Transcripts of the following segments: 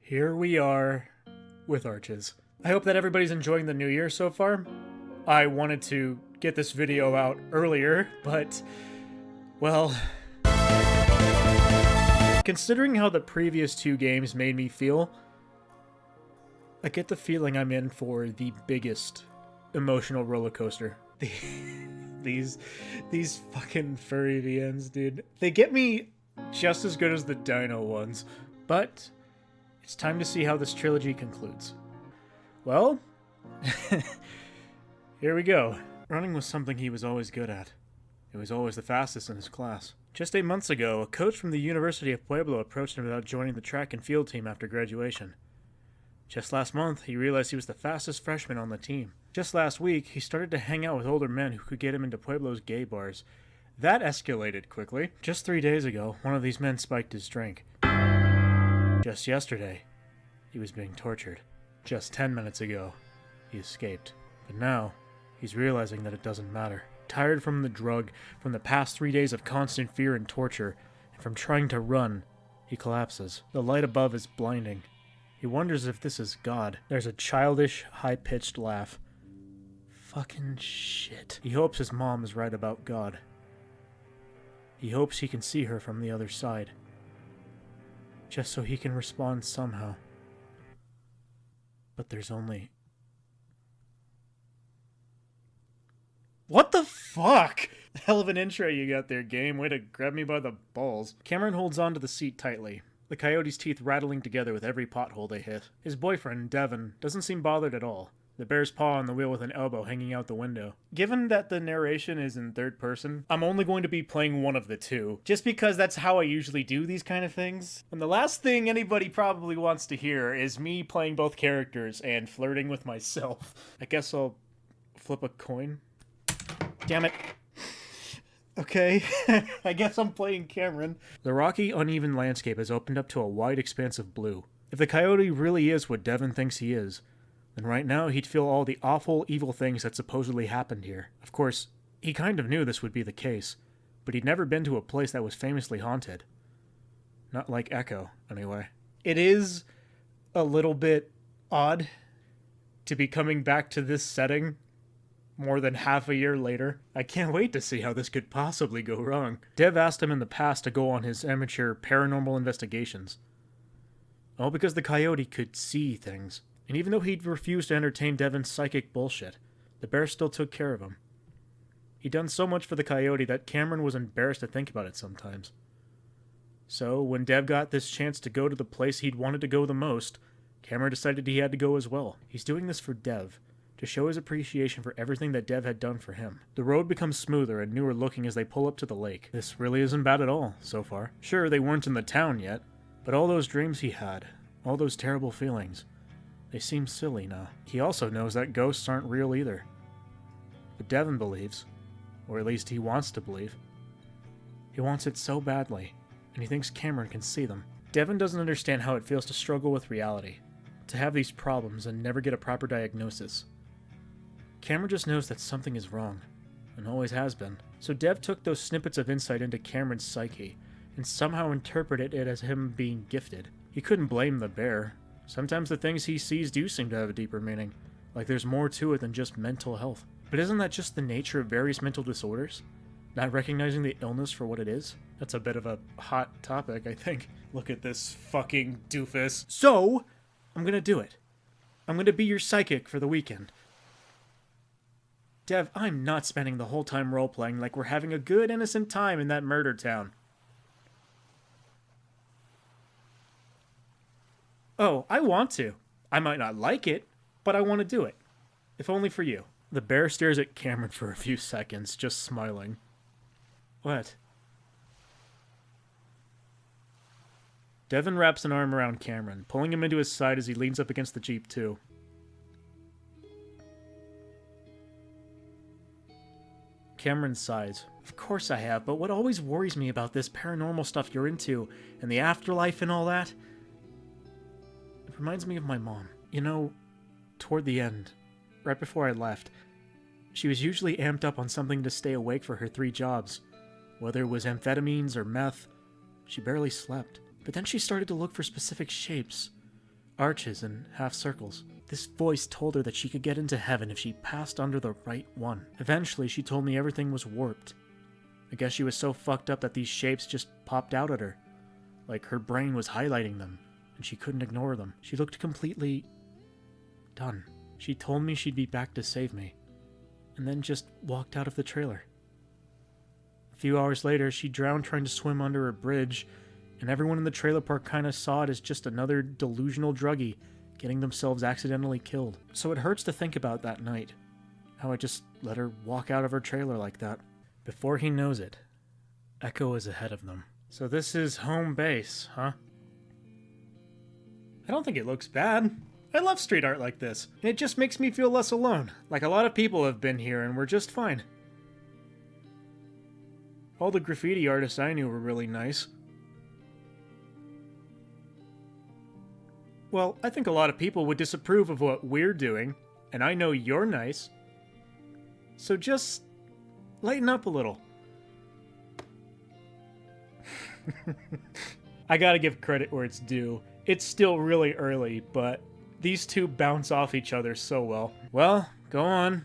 Here we are with Arches. I hope that everybody's enjoying the new year so far. I wanted to get this video out earlier, but, well, considering how the previous two games made me feel, I get the feeling I'm in for the biggest emotional roller coaster. These fucking furry VNs, dude. They get me just as good as the dino ones, but it's time to see how this trilogy concludes. Well, here we go. Running was something he was always good at. He was always the fastest in his class. Just 8 months ago, a coach from the University of Pueblo approached him about joining the track and field team after graduation. Just last month, he realized he was the fastest freshman on the team. Just last week, he started to hang out with older men who could get him into Pueblo's gay bars. That escalated quickly. Just 3 days ago, one of these men spiked his drink. Just yesterday, he was being tortured. Just 10 minutes ago, he escaped. But now, he's realizing that it doesn't matter. Tired from the drug, from the past 3 days of constant fear and torture, and from trying to run, he collapses. The light above is blinding. He wonders if this is God. There's a childish, high-pitched laugh. Fucking shit. He hopes his mom is right about God. He hopes he can see her from the other side. Just so he can respond somehow. But there's only... What the fuck? Hell of an intro you got there, game. Way to grab me by the balls. Cameron holds onto the seat tightly, the coyote's teeth rattling together with every pothole they hit. His boyfriend, Devin, doesn't seem bothered at all. The bear's paw on the wheel with an elbow hanging out the window. Given that the narration is in third person, I'm only going to be playing one of the two, just because that's how I usually do these kind of things. And the last thing anybody probably wants to hear is me playing both characters and flirting with myself. I guess I'll flip a coin. Damn it. Okay, I guess I'm playing Cameron. The rocky, uneven landscape has opened up to a wide expanse of blue. If the coyote really is what Devin thinks he is, then right now he'd feel all the awful, evil things that supposedly happened here. Of course, he kind of knew this would be the case, but he'd never been to a place that was famously haunted. Not like Echo, anyway. It is a little bit odd to be coming back to this setting more than half a year later. I can't wait to see how this could possibly go wrong. Dev asked him in the past to go on his amateur paranormal investigations. All because the coyote could see things. And even though he'd refused to entertain Devin's psychic bullshit, the bear still took care of him. He'd done so much for the coyote that Cameron was embarrassed to think about it sometimes. So, when Dev got this chance to go to the place he'd wanted to go the most, Cameron decided he had to go as well. He's doing this for Dev, to show his appreciation for everything that Dev had done for him. The road becomes smoother and newer looking as they pull up to the lake. This really isn't bad at all, so far. Sure, they weren't in the town yet, but all those dreams he had, all those terrible feelings, they seem silly now. He also knows that ghosts aren't real either. But Devin believes, or at least he wants to believe. He wants it so badly, and he thinks Cameron can see them. Devin doesn't understand how it feels to struggle with reality, to have these problems and never get a proper diagnosis. Cameron just knows that something is wrong, and always has been. So Dev took those snippets of insight into Cameron's psyche, and somehow interpreted it as him being gifted. He couldn't blame the bear. Sometimes the things he sees do seem to have a deeper meaning, like there's more to it than just mental health. But isn't that just the nature of various mental disorders? Not recognizing the illness for what it is? That's a bit of a hot topic, I think. Look at this fucking doofus. So, I'm gonna do it. I'm gonna be your psychic for the weekend. Dev, I'm not spending the whole time role-playing like we're having a good, innocent time in that murder town. Oh, I want to. I might not like it, but I want to do it. If only for you. The bear stares at Cameron for a few seconds, just smiling. What? Devin wraps an arm around Cameron, pulling him into his side as he leans up against the Jeep, too. Cameron sighs. Of course I have, but what always worries me about this paranormal stuff you're into, and the afterlife and all that, it reminds me of my mom. You know, toward the end, right before I left, she was usually amped up on something to stay awake for her 3 jobs. Whether it was amphetamines or meth, she barely slept. But then she started to look for specific shapes, arches and half circles. This voice told her that she could get into heaven if she passed under the right one. Eventually, she told me everything was warped. I guess she was so fucked up that these shapes just popped out at her. Like her brain was highlighting them, and she couldn't ignore them. She looked completely done. She told me she'd be back to save me, and then just walked out of the trailer. A few hours later, she drowned trying to swim under a bridge, and everyone in the trailer park kind of saw it as just another delusional druggie getting themselves accidentally killed. So it hurts to think about that night, how I just let her walk out of her trailer like that. Before he knows it, Echo is ahead of them. So this is home base, huh? I don't think it looks bad. I love street art like this. It just makes me feel less alone. Like a lot of people have been here and we're just fine. All the graffiti artists I knew were really nice. Well, I think a lot of people would disapprove of what we're doing, and I know you're nice. So just lighten up a little. I gotta give credit where it's due. It's still really early, but these two bounce off each other so well. Well, go on.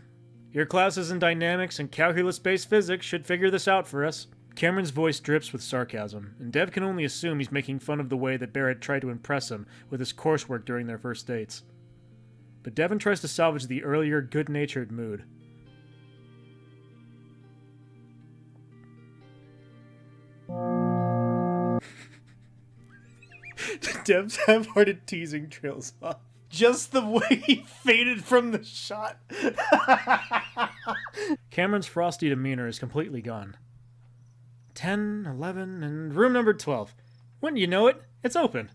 Your classes in dynamics and calculus-based physics should figure this out for us. Cameron's voice drips with sarcasm, and Dev can only assume he's making fun of the way that Barrett tried to impress him with his coursework during their first dates. But Devin tries to salvage the earlier good-natured mood. Dev's half-hearted teasing trails off. Just the way he faded from the shot. Cameron's frosty demeanor is completely gone. 10, 11, and room number 12. Wouldn't you know it? It's open.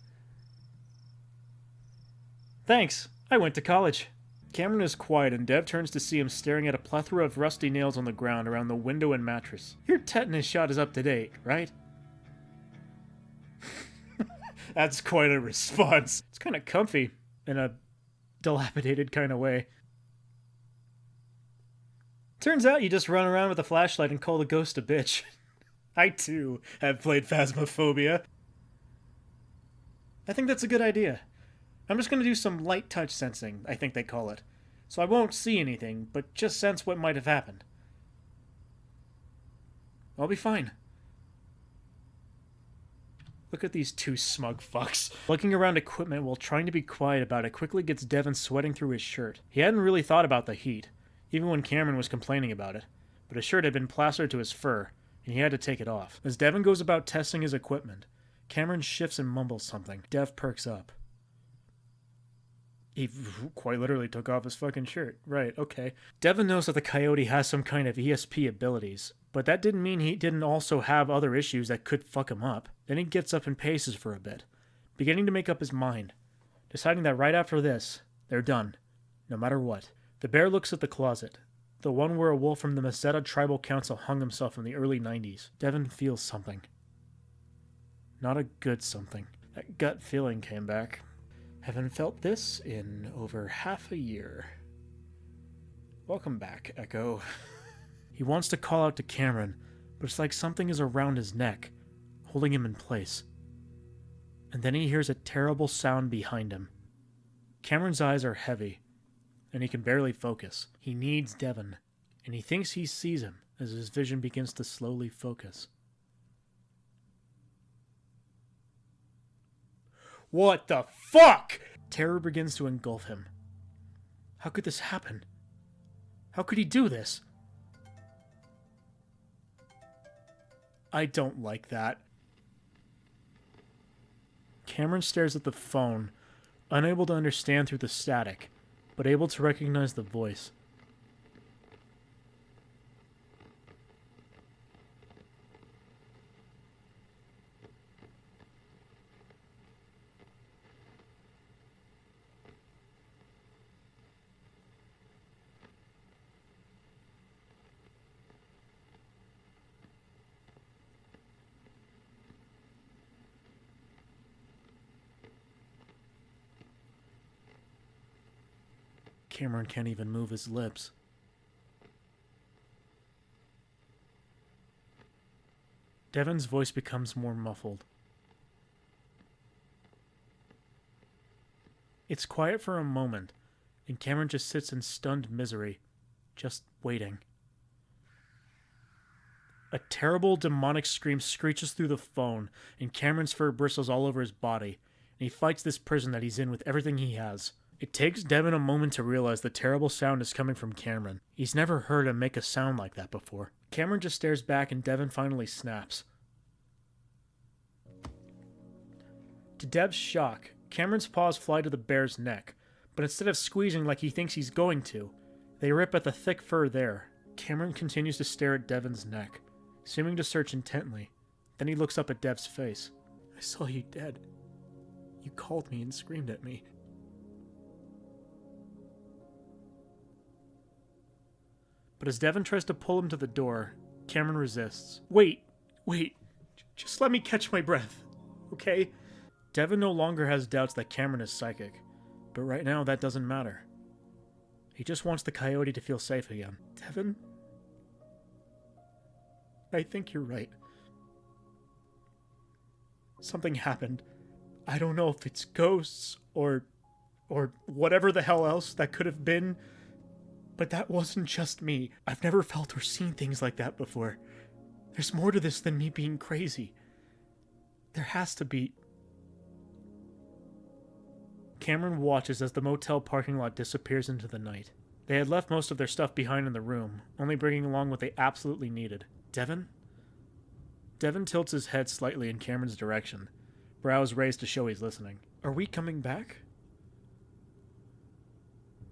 Thanks. I went to college. Cameron is quiet, and Dev turns to see him staring at a plethora of rusty nails on the ground around the window and mattress. Your tetanus shot is up to date, right? That's quite a response. It's kind of comfy, in a dilapidated kind of way. Turns out you just run around with a flashlight and call the ghost a bitch. I, too, have played Phasmophobia. I think that's a good idea. I'm just going to do some light touch sensing, I think they call it. So I won't see anything, but just sense what might have happened. I'll be fine. Look at these two smug fucks. Looking around equipment while trying to be quiet about it quickly gets Devin sweating through his shirt. He hadn't really thought about the heat, even when Cameron was complaining about it, but his shirt had been plastered to his fur, and he had to take it off. As Devin goes about testing his equipment, Cameron shifts and mumbles something. Dev perks up. He quite literally took off his fucking shirt. Right, okay. Devin knows that the coyote has some kind of ESP abilities, but that didn't mean he didn't also have other issues that could fuck him up. Then he gets up and paces for a bit, beginning to make up his mind, deciding that right after this, they're done, no matter what. The bear looks at the closet, the one where a wolf from the Meseta Tribal Council hung himself in the early 90s. Devin feels something. Not a good something. That gut feeling came back. Haven't felt this in over half a year. Welcome back, Echo. He wants to call out to Cameron, but it's like something is around his neck, holding him in place. And then he hears a terrible sound behind him. Cameron's eyes are heavy, and he can barely focus. He needs Devin, and he thinks he sees him as his vision begins to slowly focus. What the fuck? Terror begins to engulf him. How could this happen? How could he do this? I don't like that. Cameron stares at the phone, unable to understand through the static, but able to recognize the voice. Cameron can't even move his lips. Devin's voice becomes more muffled. It's quiet for a moment, and Cameron just sits in stunned misery, just waiting. A terrible demonic scream screeches through the phone, and Cameron's fur bristles all over his body, and he fights this prison that he's in with everything he has. It takes Devin a moment to realize the terrible sound is coming from Cameron. He's never heard him make a sound like that before. Cameron just stares back, and Devin finally snaps. To Dev's shock, Cameron's paws fly to the bear's neck, but instead of squeezing like he thinks he's going to, they rip at the thick fur there. Cameron continues to stare at Devin's neck, seeming to search intently. Then he looks up at Dev's face. I saw you dead. You called me and screamed at me. But as Devin tries to pull him to the door, Cameron resists. Wait, just let me catch my breath, okay? Devin no longer has doubts that Cameron is psychic, but right now that doesn't matter. He just wants the coyote to feel safe again. Devin? I think you're right. Something happened. I don't know if it's ghosts or whatever the hell else that could have been, but that wasn't just me. I've never felt or seen things like that before. There's more to this than me being crazy. There has to be. Cameron watches as the motel parking lot disappears into the night. They had left most of their stuff behind in the room, only bringing along what they absolutely needed. Devin? Devin tilts his head slightly in Cameron's direction, brows raised to show he's listening. Are we coming back?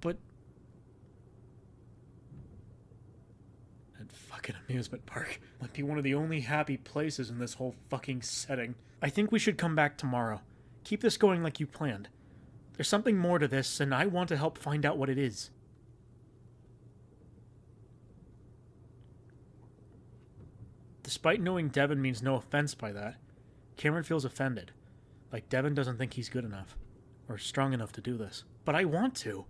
But... that fucking amusement park might be one of the only happy places in this whole fucking setting. I think we should come back tomorrow. Keep this going like you planned. There's something more to this, and I want to help find out what it is. Despite knowing Devin means no offense by that, Cameron feels offended. Like Devin doesn't think he's good enough, or strong enough to do this. But I want to.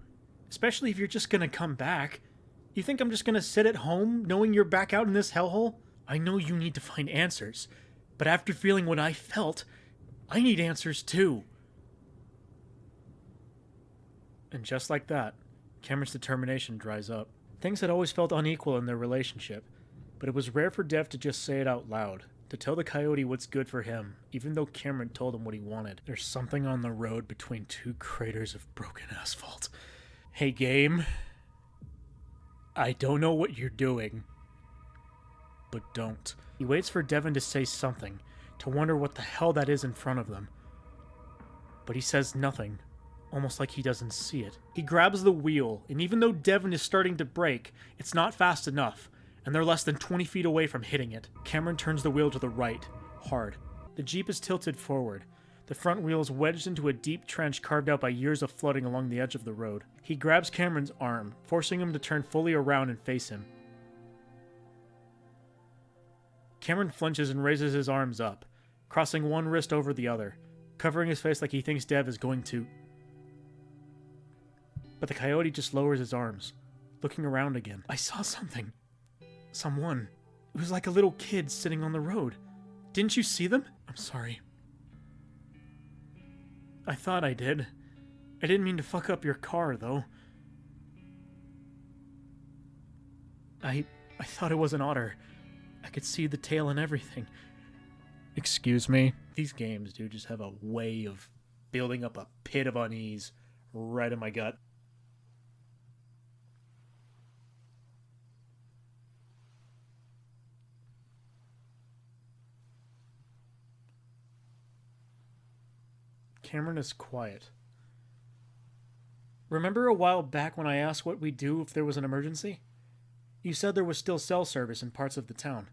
Especially if you're just gonna come back. You think I'm just gonna sit at home, knowing you're back out in this hellhole? I know you need to find answers, but after feeling what I felt, I need answers too. And just like that, Cameron's determination dries up. Things had always felt unequal in their relationship, but it was rare for Dev to just say it out loud, to tell the coyote what's good for him, even though Cameron told him what he wanted. There's something on the road between two craters of broken asphalt. Hey, game. I don't know what you're doing, but don't. He waits for Devin to say something, to wonder what the hell that is in front of them. But he says nothing. Almost like he doesn't see it. He grabs the wheel, and even though Devin is starting to brake, it's not fast enough, and they're less than 20 feet away from hitting it. Cameron turns the wheel to the right, hard. The Jeep is tilted forward. The front wheel is wedged into a deep trench carved out by years of flooding along the edge of the road. He grabs Cameron's arm, forcing him to turn fully around and face him. Cameron flinches and raises his arms up, crossing one wrist over the other, covering his face like he thinks Dev is going to... But the coyote just lowers his arms, looking around again. I saw something. Someone. It was like a little kid sitting on the road. Didn't you see them? I'm sorry. I thought I did. I didn't mean to fuck up your car, though. I thought it was an otter. I could see the tail and everything. Excuse me? These games do just have a way of building up a pit of unease right in my gut. Cameron is quiet. Remember a while back when I asked what we'd do if there was an emergency? You said there was still cell service in parts of the town.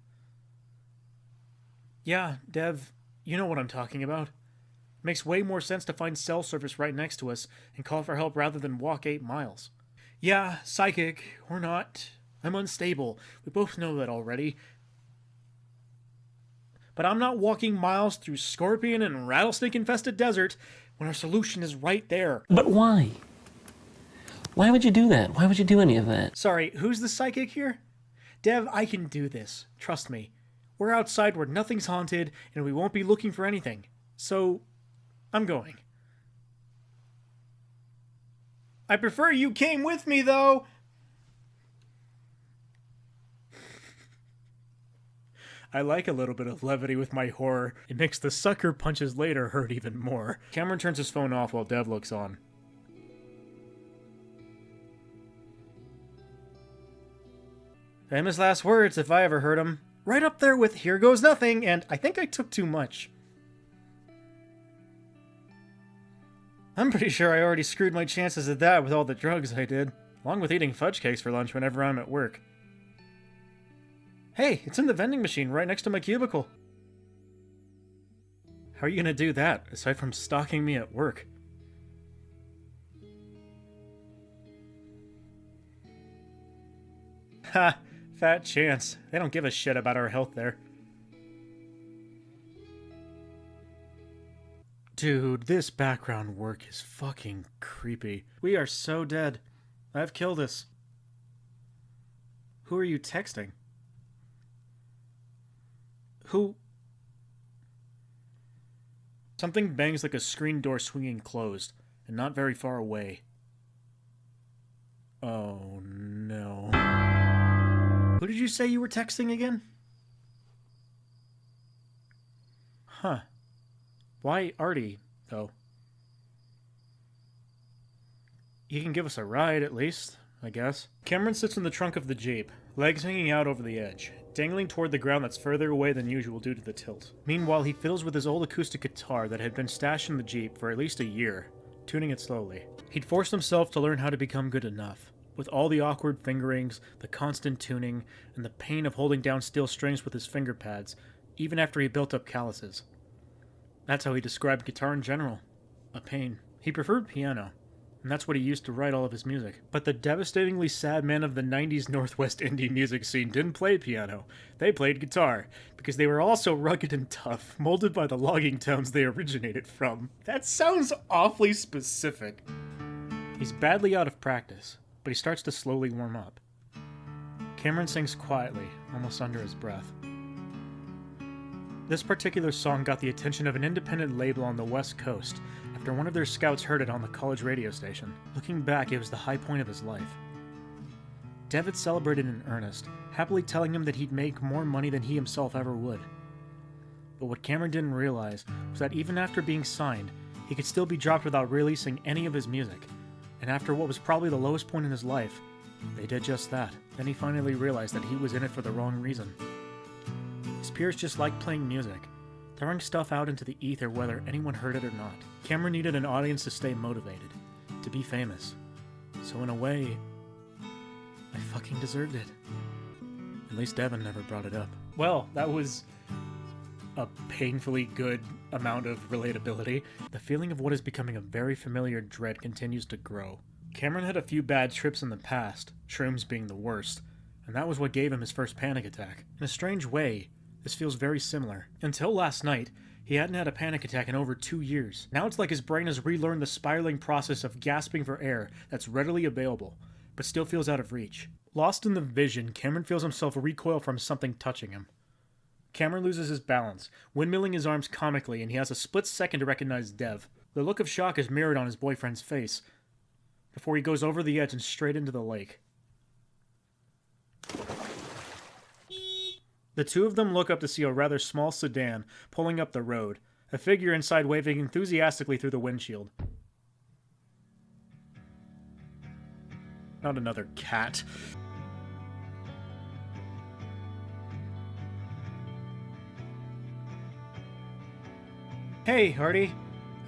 Yeah, Dev, you know what I'm talking about. It makes way more sense to find cell service right next to us and call for help rather than walk 8 miles. Yeah, psychic, or not. I'm unstable. We both know that already. But I'm not walking miles through scorpion and rattlesnake-infested desert when our solution is right there. But why? Why would you do that? Why would you do any of that? Sorry, who's the psychic here? Dev, I can do this. Trust me. We're outside where nothing's haunted, and we won't be looking for anything. So, I'm going. I prefer you came with me, though! I like a little bit of levity with my horror. It makes the sucker punches later hurt even more. Cameron turns his phone off while Dev looks on. Famous last words, if I ever heard them. Right up there with Here Goes Nothing and I think I took too much. I'm pretty sure I already screwed my chances at that with all the drugs I did, along with eating fudge cakes for lunch whenever I'm at work. Hey, it's in the vending machine right next to my cubicle. How are you gonna do that, aside from stalking me at work? Ha! Fat chance. They don't give a shit about our health there. Dude, this background work is fucking creepy. We are so dead. I've killed us. Who are you texting? Who? Something bangs like a screen door swinging closed, and not very far away. Oh no. Who did you say you were texting again? Huh. Why Artie, though? He can give us a ride, at least, I guess. Cameron sits in the trunk of the Jeep, legs hanging out over the edge, dangling toward the ground that's further away than usual due to the tilt. Meanwhile, he fiddles with his old acoustic guitar that had been stashed in the Jeep for at least a year, tuning it slowly. He'd forced himself to learn how to become good enough. With all the awkward fingerings, the constant tuning, and the pain of holding down steel strings with his finger pads, even after he built up calluses. That's how he described guitar in general. A pain. He preferred piano, and that's what he used to write all of his music. But the devastatingly sad men of the 90s Northwest indie music scene didn't play piano. They played guitar, because they were also rugged and tough, molded by the logging towns they originated from. That sounds awfully specific. He's badly out of practice, but he starts to slowly warm up. Cameron sings quietly, almost under his breath. This particular song got the attention of an independent label on the West Coast after one of their scouts heard it on the college radio station. Looking back, it was the high point of his life. Devitt celebrated in earnest, happily telling him that he'd make more money than he himself ever would. But what Cameron didn't realize was that even after being signed, he could still be dropped without releasing any of his music. And after what was probably the lowest point in his life, they did just that. Then he finally realized that he was in it for the wrong reason. His peers just liked playing music, throwing stuff out into the ether whether anyone heard it or not. Cameron needed an audience to stay motivated, to be famous. So in a way, I fucking deserved it. At least Devin never brought it up. Well, that was a painfully good amount of relatability. The feeling of what is becoming a very familiar dread continues to grow. Cameron had a few bad trips in the past, shrooms being the worst, and that was what gave him his first panic attack. In a strange way, this feels very similar. Until last night, he hadn't had a panic attack in over 2 years. Now it's like his brain has relearned the spiraling process of gasping for air that's readily available, but still feels out of reach. Lost in the vision, Cameron feels himself recoil from something touching him. Cameron loses his balance, windmilling his arms comically, and he has a split second to recognize Dev. The look of shock is mirrored on his boyfriend's face, before he goes over the edge and straight into the lake. The two of them look up to see a rather small sedan pulling up the road, a figure inside waving enthusiastically through the windshield. Not another cat. Hey, Artie.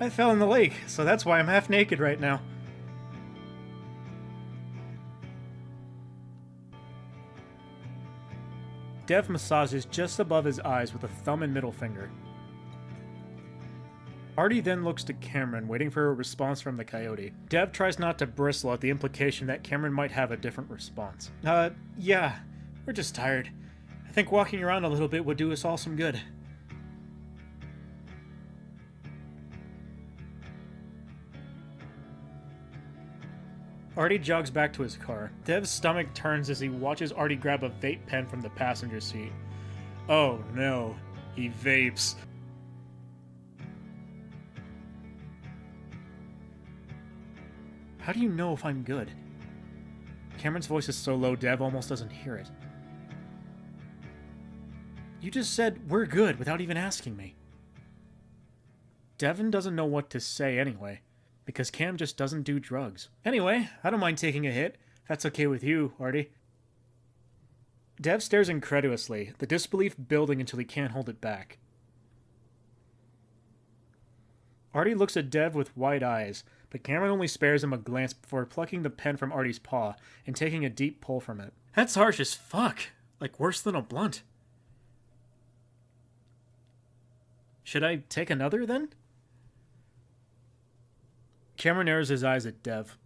I fell in the lake, so that's why I'm half naked right now. Dev massages just above his eyes with a thumb and middle finger. Artie then looks to Cameron, waiting for a response from the coyote. Dev tries not to bristle at the implication that Cameron might have a different response. Yeah, we're just tired. I think walking around a little bit would do us all some good. Artie jogs back to his car. Dev's stomach turns as he watches Artie grab a vape pen from the passenger seat. Oh no, he vapes. How do you know if I'm good? Cameron's voice is so low, Dev almost doesn't hear it. You just said, we're good, without even asking me. Devin doesn't know what to say anyway, because Cam just doesn't do drugs. Anyway, I don't mind taking a hit, if that's okay with you, Artie. Dev stares incredulously, the disbelief building until he can't hold it back. Artie looks at Dev with wide eyes, but Cameron only spares him a glance before plucking the pen from Artie's paw and taking a deep pull from it. That's harsh as fuck. Like worse than a blunt. Should I take another, then? Cameron narrows his eyes at Dev.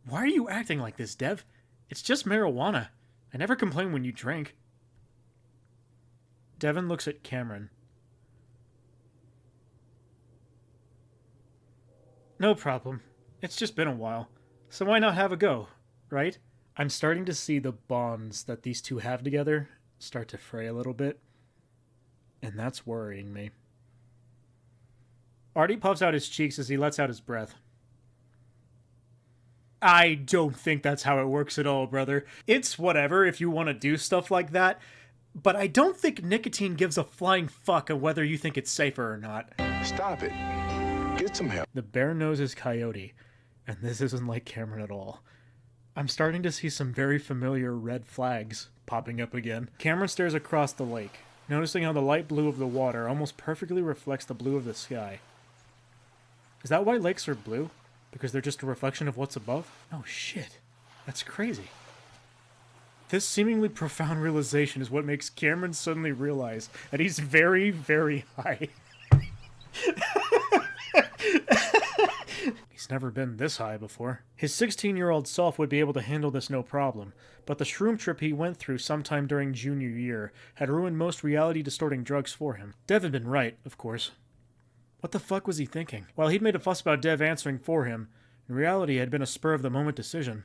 Why are you acting like this, Dev? It's just marijuana. I never complain when you drink. Devin looks at Cameron. No problem. It's just been a while. So why not have a go, right? I'm starting to see the bonds that these two have together start to fray a little bit. And that's worrying me. Artie puffs out his cheeks as he lets out his breath. I don't think that's how it works at all, brother. It's whatever if you want to do stuff like that, but I don't think nicotine gives a flying fuck of whether you think it's safer or not. Stop it. Get some help. The bear noses Coyote, and this isn't like Cameron at all. I'm starting to see some very familiar red flags popping up again. Cameron stares across the lake, noticing how the light blue of the water almost perfectly reflects the blue of the sky. Is that why lakes are blue? Because they're just a reflection of what's above? Oh shit, that's crazy. This seemingly profound realization is what makes Cameron suddenly realize that he's very, very high. He's never been this high before. His 16-year-old self would be able to handle this no problem, but the shroom trip he went through sometime during junior year had ruined most reality-distorting drugs for him. Dev had been right, of course. What the fuck was he thinking? While he'd made a fuss about Dev answering for him, in reality it had been a spur-of-the-moment decision.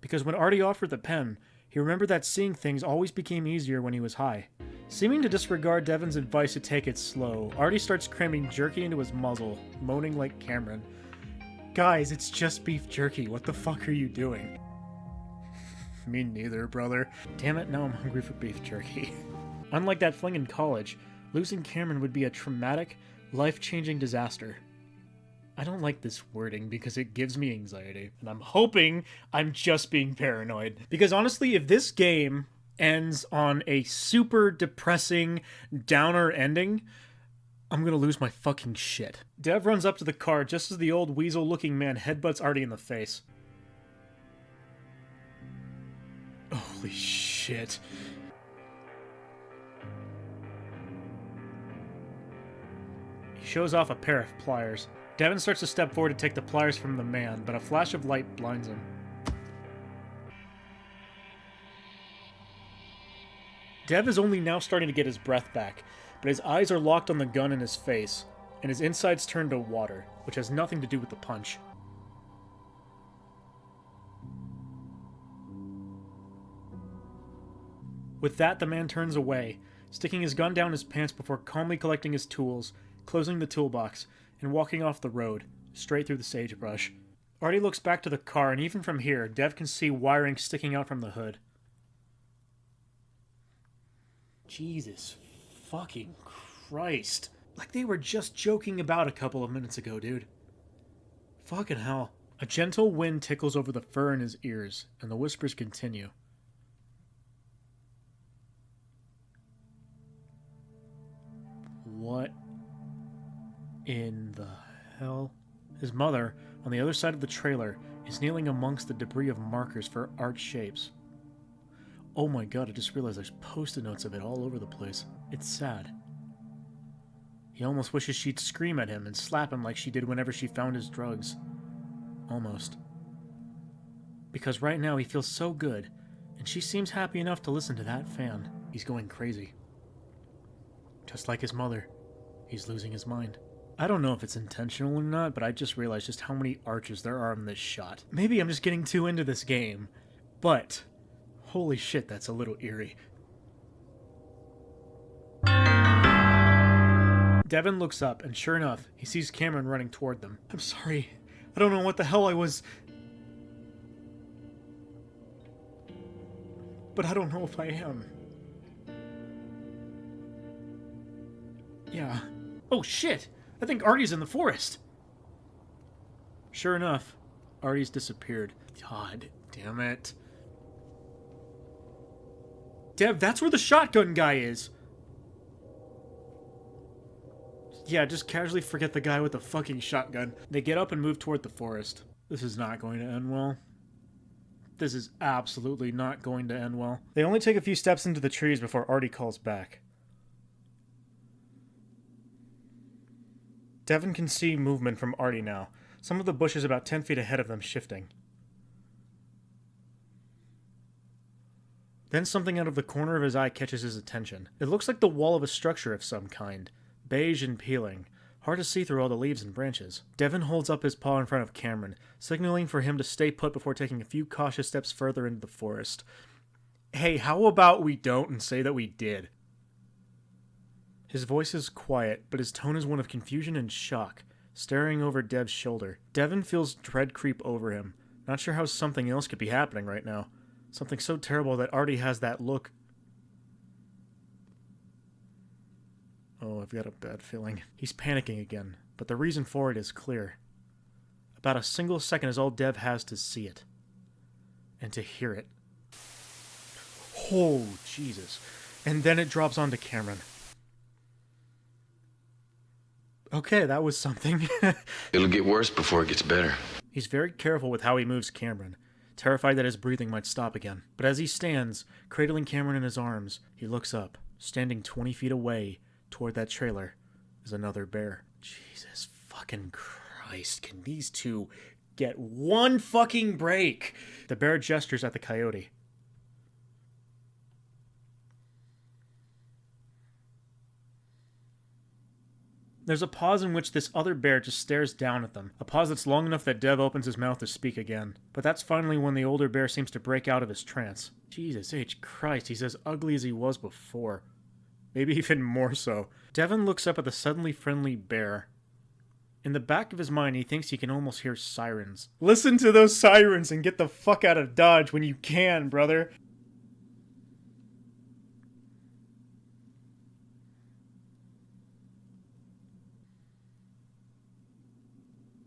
Because when Artie offered the pen, he remembered that seeing things always became easier when he was high. Seeming to disregard Devin's advice to take it slow, Artie starts cramming jerky into his muzzle, moaning like Cameron. Guys, it's just beef jerky. What the fuck are you doing? Me neither, brother. Damn it, now I'm hungry for beef jerky. Unlike that fling in college, losing Cameron would be a traumatic, life-changing disaster. I don't like this wording because it gives me anxiety, and I'm hoping I'm just being paranoid. Because honestly, if this game ends on a super depressing, downer ending, I'm gonna lose my fucking shit. Dev runs up to the car just as the old weasel-looking man headbutts Artie in the face. Holy shit. He shows off a pair of pliers. Devin starts to step forward to take the pliers from the man, but a flash of light blinds him. Dev is only now starting to get his breath back, but his eyes are locked on the gun in his face, and his insides turn to water, which has nothing to do with the punch. With that, the man turns away, sticking his gun down his pants before calmly collecting his tools, closing the toolbox, and walking off the road, straight through the sagebrush. Artie looks back to the car, and even from here, Dev can see wiring sticking out from the hood. Jesus fucking Christ. Like they were just joking about a couple of minutes ago, dude. Fucking hell. A gentle wind tickles over the fur in his ears, and the whispers continue. What in the hell? His mother, on the other side of the trailer, is kneeling amongst the debris of markers for art shapes. Oh my god, I just realized there's post-it notes of it all over the place. It's sad. He almost wishes she'd scream at him and slap him like she did whenever she found his drugs. Almost. Because right now he feels so good, and she seems happy enough to listen to that fan. He's going crazy. Just like his mother, he's losing his mind. I don't know if it's intentional or not, but I just realized just how many arches there are in this shot. Maybe I'm just getting too into this game, but holy shit, that's a little eerie. Devin looks up, and sure enough, he sees Cameron running toward them. I'm sorry. I don't know what the hell I was... But I don't know if I am. Yeah. Oh shit! I think Artie's in the forest! Sure enough, Artie's disappeared. God damn it. Dev, that's where the shotgun guy is! Yeah, just casually forget the guy with the fucking shotgun. They get up and move toward the forest. This is not going to end well. This is absolutely not going to end well. They only take a few steps into the trees before Artie calls back. Devin can see movement from Artie now. Some of the bushes about 10 feet ahead of them shifting. Then something out of the corner of his eye catches his attention. It looks like the wall of a structure of some kind. Beige and peeling. Hard to see through all the leaves and branches. Devin holds up his paw in front of Cameron, signaling for him to stay put before taking a few cautious steps further into the forest. Hey, how about we don't and say that we did? His voice is quiet, but his tone is one of confusion and shock, staring over Dev's shoulder. Devin feels dread creep over him, not sure how something else could be happening right now. Something so terrible that Artie has that look. Oh, I've got a bad feeling. He's panicking again, but the reason for it is clear. About a single second is all Dev has to see it. And to hear it. Oh, Jesus. And then it drops onto Cameron. Okay, that was something. It'll get worse before it gets better. He's very careful with how he moves Cameron, terrified that his breathing might stop again. But as he stands, cradling Cameron in his arms, he looks up. Standing 20 feet away, toward that trailer, is another bear. Jesus fucking Christ, can these two get one fucking break? The bear gestures at the coyote. There's a pause in which this other bear just stares down at them. A pause that's long enough that Dev opens his mouth to speak again. But that's finally when the older bear seems to break out of his trance. Jesus H. Christ, he's as ugly as he was before. Maybe even more so. Devin looks up at the suddenly friendly bear. In the back of his mind, he thinks he can almost hear sirens. Listen to those sirens and get the fuck out of Dodge when you can, brother.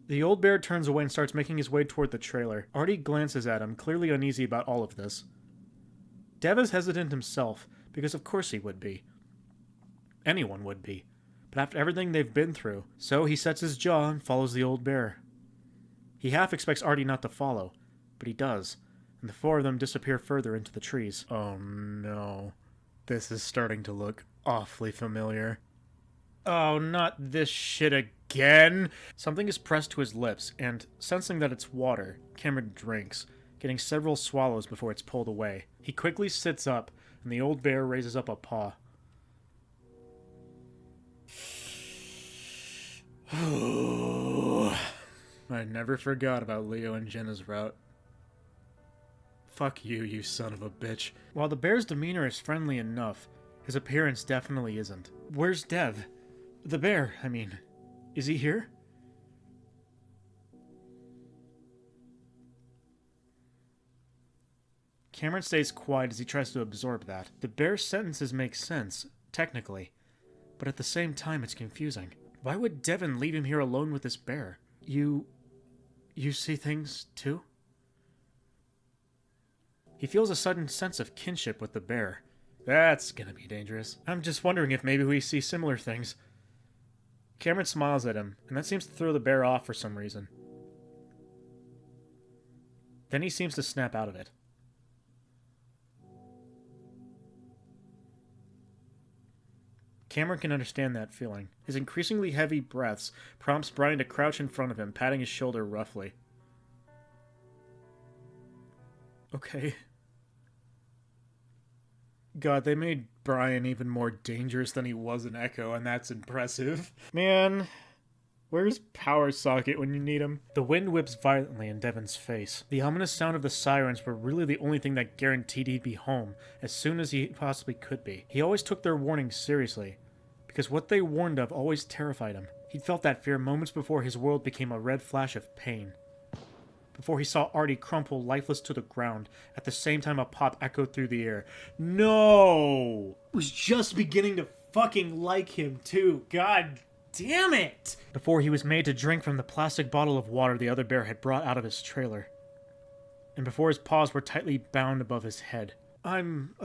The old bear turns away and starts making his way toward the trailer. Artie glances at him, clearly uneasy about all of this. Dev is hesitant himself, because of course he would be. Anyone would be. But after everything they've been through, so he sets his jaw and follows the old bear. He half expects Artie not to follow, but he does, and the four of them disappear further into the trees. Oh no. This is starting to look awfully familiar. Oh, not this shit again! Something is pressed to his lips, and, sensing that it's water, Cameron drinks, getting several swallows before it's pulled away. He quickly sits up, and the old bear raises up a paw. I never forgot about Leo and Jenna's route. Fuck you, you son of a bitch. While the bear's demeanor is friendly enough, his appearance definitely isn't. Where's Dev? The bear, I mean. Is he here? Cameron stays quiet as he tries to absorb that. The bear's sentences make sense, technically, but at the same time it's confusing. Why would Devin leave him here alone with this bear? You see things, too? He feels a sudden sense of kinship with the bear. That's gonna be dangerous. I'm just wondering if maybe we see similar things. Cameron smiles at him, and that seems to throw the bear off for some reason. Then he seems to snap out of it. Cameron can understand that feeling. His increasingly heavy breaths prompts Brian to crouch in front of him, patting his shoulder roughly. Okay. God, they made Brian even more dangerous than he was in Echo, and that's impressive. Man, where's Power Socket when you need him? The wind whips violently in Devin's face. The ominous sound of the sirens were really the only thing that guaranteed he'd be home as soon as he possibly could be. He always took their warnings seriously, because what they warned of always terrified him. He'd felt that fear moments before his world became a red flash of pain. Before he saw Artie crumple lifeless to the ground, at the same time a pop echoed through the air. No! Was just beginning to fucking like him too. God damn it! Before he was made to drink from the plastic bottle of water the other bear had brought out of his trailer. And before his paws were tightly bound above his head. I'm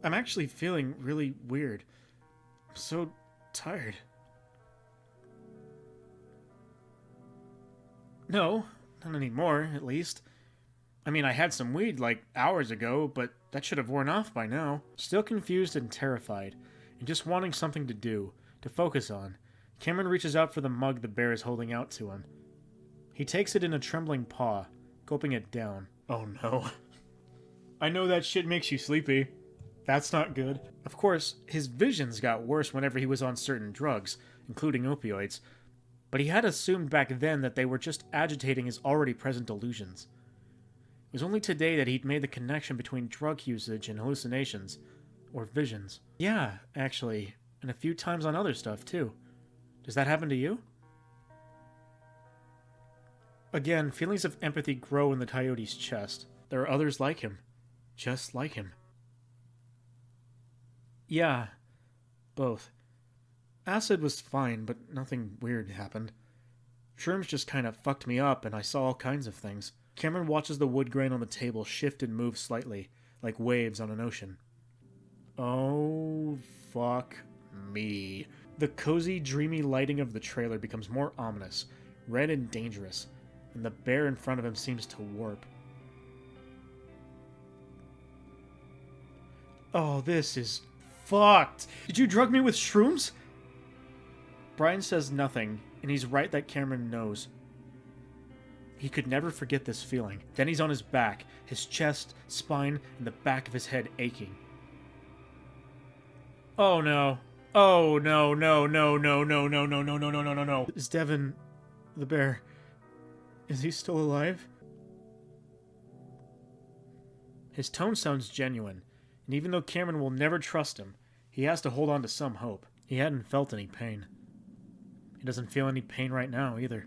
actually feeling really weird. I'm so tired. No, not anymore, at least. I mean, I had some weed, like, hours ago, but that should have worn off by now. Still confused and terrified, and just wanting something to do, to focus on, Cameron reaches out for the mug the bear is holding out to him. He takes it in a trembling paw, gulping it down. Oh no. I know that shit makes you sleepy. That's not good. Of course, his visions got worse whenever he was on certain drugs, including opioids, but he had assumed back then that they were just agitating his already present delusions. It was only today that he'd made the connection between drug usage and hallucinations, or visions. Yeah, actually, and a few times on other stuff, too. Does that happen to you? Again, feelings of empathy grow in the coyote's chest. There are others like him. Just like him. Yeah, both. Acid was fine, but nothing weird happened. Shrooms just kind of fucked me up, and I saw all kinds of things. Cameron watches the wood grain on the table shift and move slightly, like waves on an ocean. Oh, fuck me. The cozy, dreamy lighting of the trailer becomes more ominous, red and dangerous, and the bear in front of him seems to warp. Oh, this is fucked. Did you drug me with shrooms? Brian says nothing, and he's right that Cameron knows. He could never forget this feeling. Then he's on his back, his chest, spine, and the back of his head aching. Oh no. Oh no, no, no, no, no, no, no, no, no, no, no, no, no. Is Devin, the bear, is he still alive? His tone sounds genuine, and even though Cameron will never trust him, he has to hold on to some hope. He hadn't felt any pain. He doesn't feel any pain right now, either.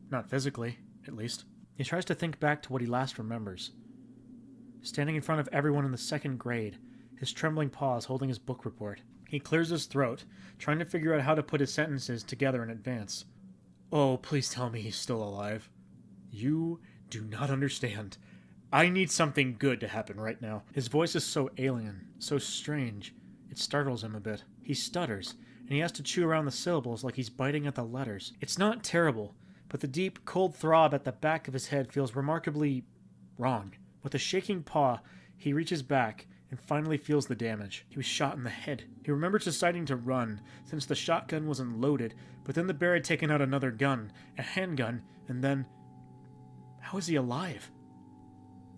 Not physically, at least. He tries to think back to what he last remembers. Standing in front of everyone in the second grade, his trembling paws holding his book report. He clears his throat, trying to figure out how to put his sentences together in advance. Oh, please tell me he's still alive. You do not understand. I need something good to happen right now. His voice is so alien, so strange, it startles him a bit. He stutters, and he has to chew around the syllables like he's biting at the letters. It's not terrible, but the deep, cold throb at the back of his head feels remarkably wrong. With a shaking paw, he reaches back and finally feels the damage. He was shot in the head. He remembers deciding to run, since the shotgun wasn't loaded, but then the bear had taken out another gun, a handgun, and then... How is he alive?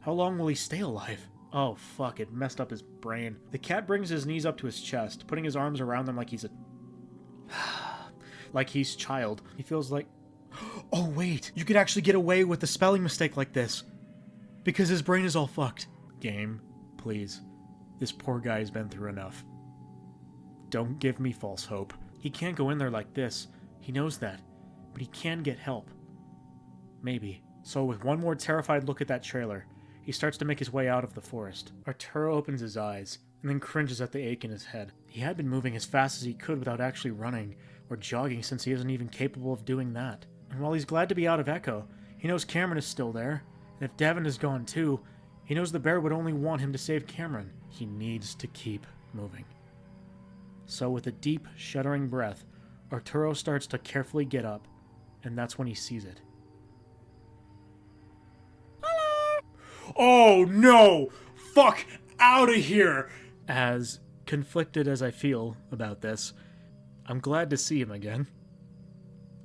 How long will he stay alive? Oh fuck, it messed up his brain. The cat brings his knees up to his chest, putting his arms around them like he's a... like he's child. He feels like... Oh wait, you could actually get away with a spelling mistake like this. Because his brain is all fucked. Game, please. This poor guy's been through enough. Don't give me false hope. He can't go in there like this. He knows that. But he can get help. Maybe. So with one more terrified look at that trailer, he starts to make his way out of the forest. Arturo opens his eyes, and then cringes at the ache in his head. He had been moving as fast as he could without actually running, or jogging since he isn't even capable of doing that. And while he's glad to be out of Echo, he knows Cameron is still there, and if Devin is gone too, he knows the bear would only want him to save Cameron. He needs to keep moving. So with a deep, shuddering breath, Arturo starts to carefully get up, and that's when he sees it. Hello! Oh no! Fuck out of here! As conflicted as I feel about this, I'm glad to see him again.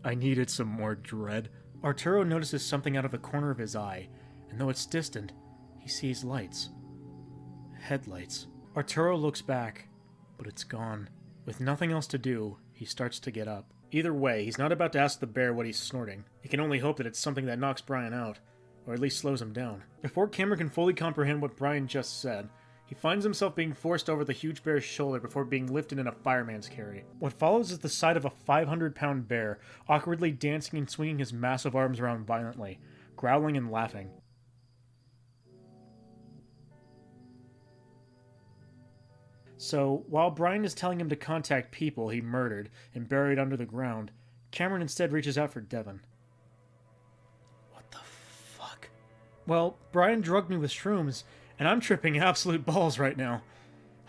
I needed some more dread. Arturo notices something out of the corner of his eye, and though it's distant, he sees lights. Headlights. Arturo looks back, but it's gone. With nothing else to do, he starts to get up. Either way, he's not about to ask the bear what he's snorting. He can only hope that it's something that knocks Brian out, or at least slows him down. Before Cameron can fully comprehend what Brian just said, He finds himself being forced over the huge bear's shoulder before being lifted in a fireman's carry. What follows is the sight of a 500-pound bear, awkwardly dancing and swinging his massive arms around violently, growling and laughing. So, while Brian is telling him to contact people he murdered and buried under the ground, Cameron instead reaches out for Devon. What the fuck? Well, Brian drugged me with shrooms, and I'm tripping absolute balls right now.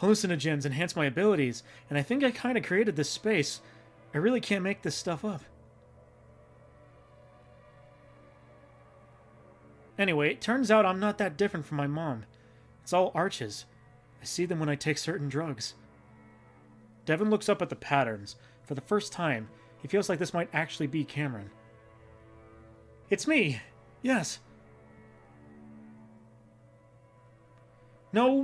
Hallucinogens enhance my abilities, and I think I kinda created this space. I really can't make this stuff up. Anyway, it turns out I'm not that different from my mom. It's all arches. I see them when I take certain drugs. Devon looks up at the patterns. For the first time, he feels like this might actually be Cameron. It's me! Yes. No,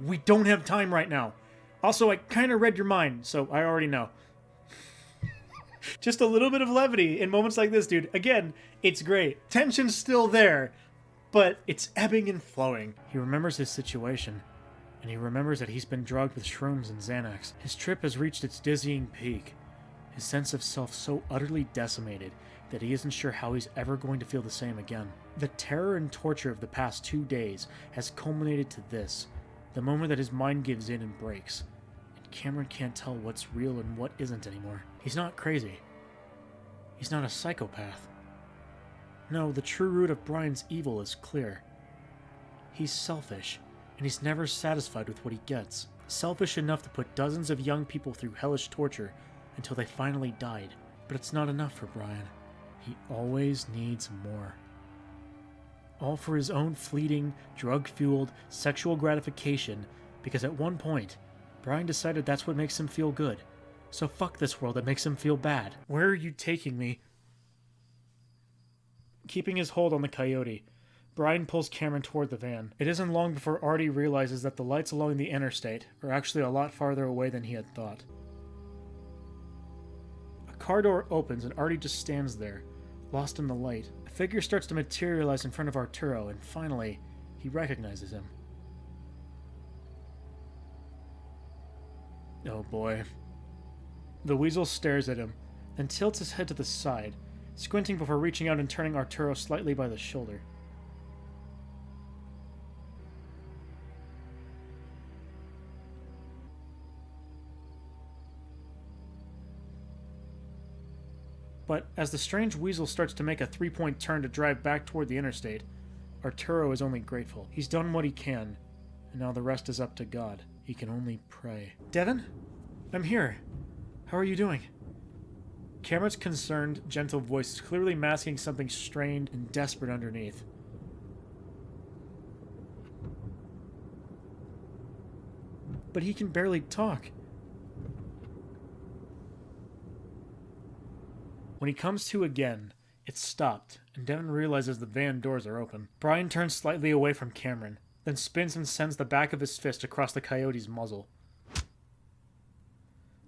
we don't have time right now. Also, I kinda read your mind, so I already know. Just a little bit of levity in moments like this, dude. Again, it's great. Tension's still there, but it's ebbing and flowing. He remembers his situation, and he remembers that he's been drugged with shrooms and Xanax. His trip has reached its dizzying peak. His sense of self so utterly decimated that he isn't sure how he's ever going to feel the same again. The terror and torture of the past 2 days has culminated to this, the moment that his mind gives in and breaks. And Cameron can't tell what's real and what isn't anymore. He's not crazy. He's not a psychopath. No, the true root of Brian's evil is clear. He's selfish, and he's never satisfied with what he gets. Selfish enough to put dozens of young people through hellish torture until they finally died. But it's not enough for Brian. He always needs more. All for his own fleeting, drug-fueled, sexual gratification, because at one point, Brian decided that's what makes him feel good. So fuck this world that makes him feel bad. Where are you taking me? Keeping his hold on the coyote, Brian pulls Cameron toward the van. It isn't long before Artie realizes that the lights along the interstate are actually a lot farther away than he had thought. A car door opens and Artie just stands there, lost in the light. A figure starts to materialize in front of Arturo, and finally, he recognizes him. Oh boy. The weasel stares at him, then tilts his head to the side, squinting before reaching out and turning Arturo slightly by the shoulder. But as the strange weasel starts to make a 3-point turn to drive back toward the interstate, Arturo is only grateful. He's done what he can, and now the rest is up to God. He can only pray. Devon? I'm here. How are you doing? Cameron's concerned, gentle voice is clearly masking something strained and desperate underneath. But he can barely talk. When he comes to again, it's stopped, and Devon realizes the van doors are open. Brian turns slightly away from Cameron, then spins and sends the back of his fist across the coyote's muzzle.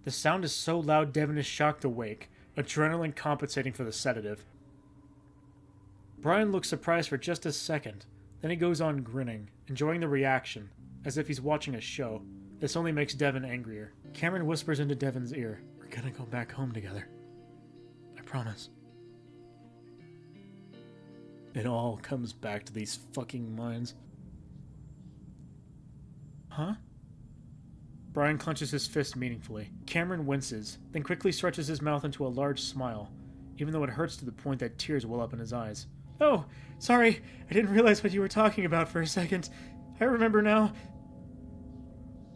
The sound is so loud Devon is shocked awake, adrenaline compensating for the sedative. Brian looks surprised for just a second, then he goes on grinning, enjoying the reaction, as if he's watching a show. This only makes Devon angrier. Cameron whispers into Devon's ear, "We're gonna go back home together. I promise." It all comes back to these fucking minds. Huh? Brian clenches his fist meaningfully. Cameron winces, then quickly stretches his mouth into a large smile, even though it hurts to the point that tears well up in his eyes. Oh, sorry, I didn't realize what you were talking about for a second. I remember now.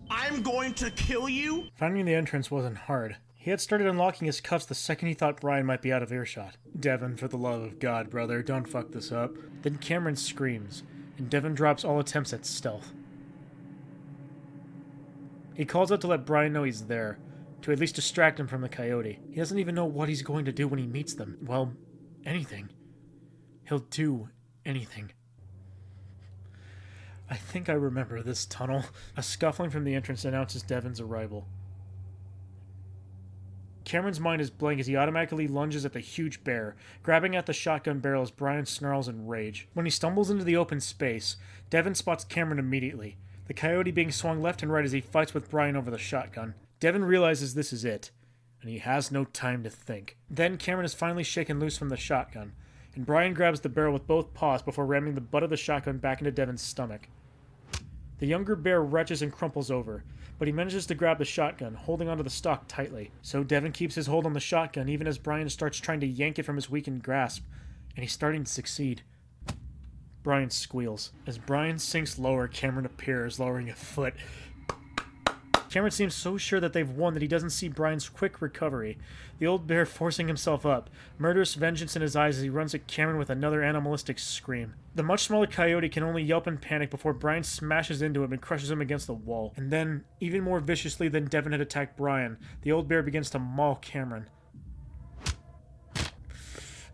I'm going to kill you? Finding the entrance wasn't hard. He had started unlocking his cuffs the second he thought Brian might be out of earshot. Devon, for the love of God, brother, don't fuck this up. Then Cameron screams, and Devon drops all attempts at stealth. He calls out to let Brian know he's there, to at least distract him from the coyote. He doesn't even know what he's going to do when he meets them. Well, anything. He'll do anything. I think I remember this tunnel. A scuffling from the entrance announces Devon's arrival. Cameron's mind is blank as he automatically lunges at the huge bear, grabbing at the shotgun barrel as Brian snarls in rage. When he stumbles into the open space, Devon spots Cameron immediately. The the coyote being swung left and right as he fights with Brian over the shotgun. Devin realizes this is it, and he has no time to think. Then Cameron is finally shaken loose from the shotgun, and Brian grabs the barrel with both paws before ramming the butt of the shotgun back into Devin's stomach. The younger bear retches and crumples over, but he manages to grab the shotgun, holding onto the stock tightly. So Devin keeps his hold on the shotgun even as Brian starts trying to yank it from his weakened grasp, and he's starting to succeed. Brian squeals. As Brian sinks lower, Cameron appears, lowering a foot. Cameron seems so sure that they've won that he doesn't see Brian's quick recovery, the old bear forcing himself up, murderous vengeance in his eyes as he runs at Cameron with another animalistic scream. The much smaller coyote can only yelp in panic before Brian smashes into him and crushes him against the wall. And then, even more viciously than Devin had attacked Brian, the old bear begins to maul Cameron.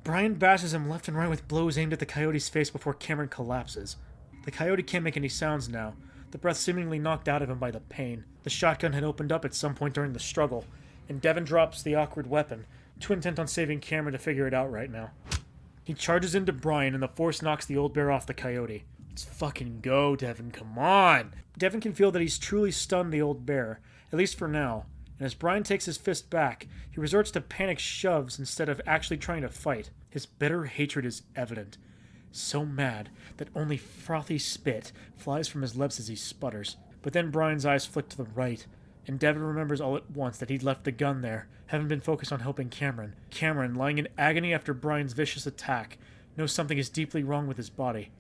Brian bashes him left and right with blows aimed at the coyote's face before Cameron collapses. The coyote can't make any sounds now, the breath seemingly knocked out of him by the pain. The shotgun had opened up at some point during the struggle, and Devin drops the awkward weapon, too intent on saving Cameron to figure it out right now. He charges into Brian, and the force knocks the old bear off the coyote. Let's fucking go, Devin, come on! Devin can feel that he's truly stunned the old bear, at least for now, and as Brian takes his fist back, he resorts to panic shoves instead of actually trying to fight. His bitter hatred is evident. So mad that only frothy spit flies from his lips as he sputters. But then Brian's eyes flick to the right, and Devin remembers all at once that he'd left the gun there, having been focused on helping Cameron. Cameron, lying in agony after Brian's vicious attack, knows something is deeply wrong with his body.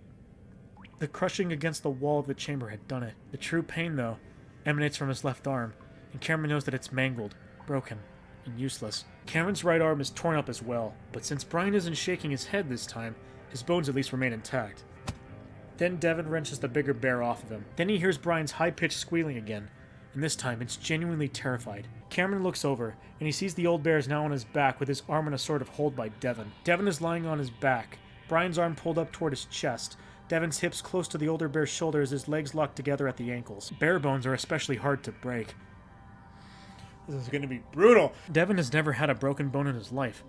The crushing against the wall of the chamber had done it. The true pain, though, emanates from his left arm, and Cameron knows that it's mangled, broken, and useless. Cameron's right arm is torn up as well, but since Brian isn't shaking his head this time, his bones at least remain intact. Then Devin wrenches the bigger bear off of him. Then he hears Brian's high-pitched squealing again, and this time it's genuinely terrified. Cameron looks over, and he sees the old bear is now on his back with his arm in a sort of hold by Devin. Devin is lying on his back, Brian's arm pulled up toward his chest, Devin's hips close to the older bear's shoulder as his legs lock together at the ankles. Bear bones are especially hard to break. This is gonna be brutal! Devin has never had a broken bone in his life,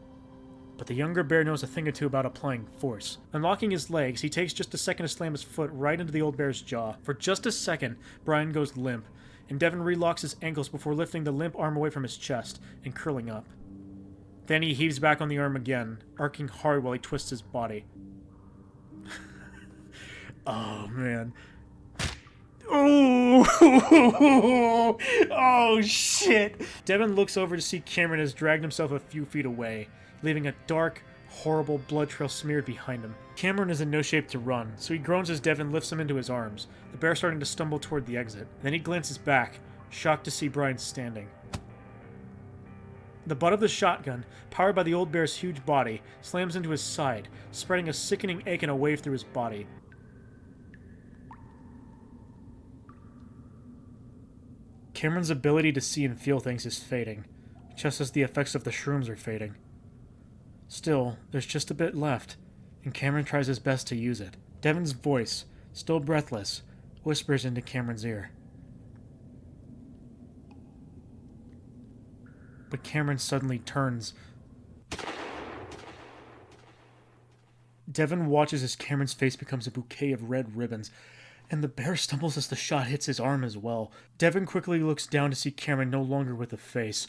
but the younger bear knows a thing or two about applying force. Unlocking his legs, he takes just a second to slam his foot right into the old bear's jaw. For just a second, Brian goes limp, and Devin relocks his ankles before lifting the limp arm away from his chest and curling up. Then he heaves back on the arm again, arcing hard while he twists his body. Oh, man. Oh, oh, shit! Devin looks over to see Cameron has dragged himself a few feet away, leaving a dark, horrible blood trail smeared behind him. Cameron is in no shape to run, so he groans as Devin lifts him into his arms, the bear starting to stumble toward the exit. Then he glances back, shocked to see Brian standing. The butt of the shotgun, powered by the old bear's huge body, slams into his side, spreading a sickening ache and a wave through his body. Cameron's ability to see and feel things is fading, just as the effects of the shrooms are fading. Still, there's just a bit left, and Cameron tries his best to use it. Devin's voice, still breathless, whispers into Cameron's ear. But Cameron suddenly turns. Devin watches as Cameron's face becomes a bouquet of red ribbons, and the bear stumbles as the shot hits his arm as well. Devin quickly looks down to see Cameron no longer with a face.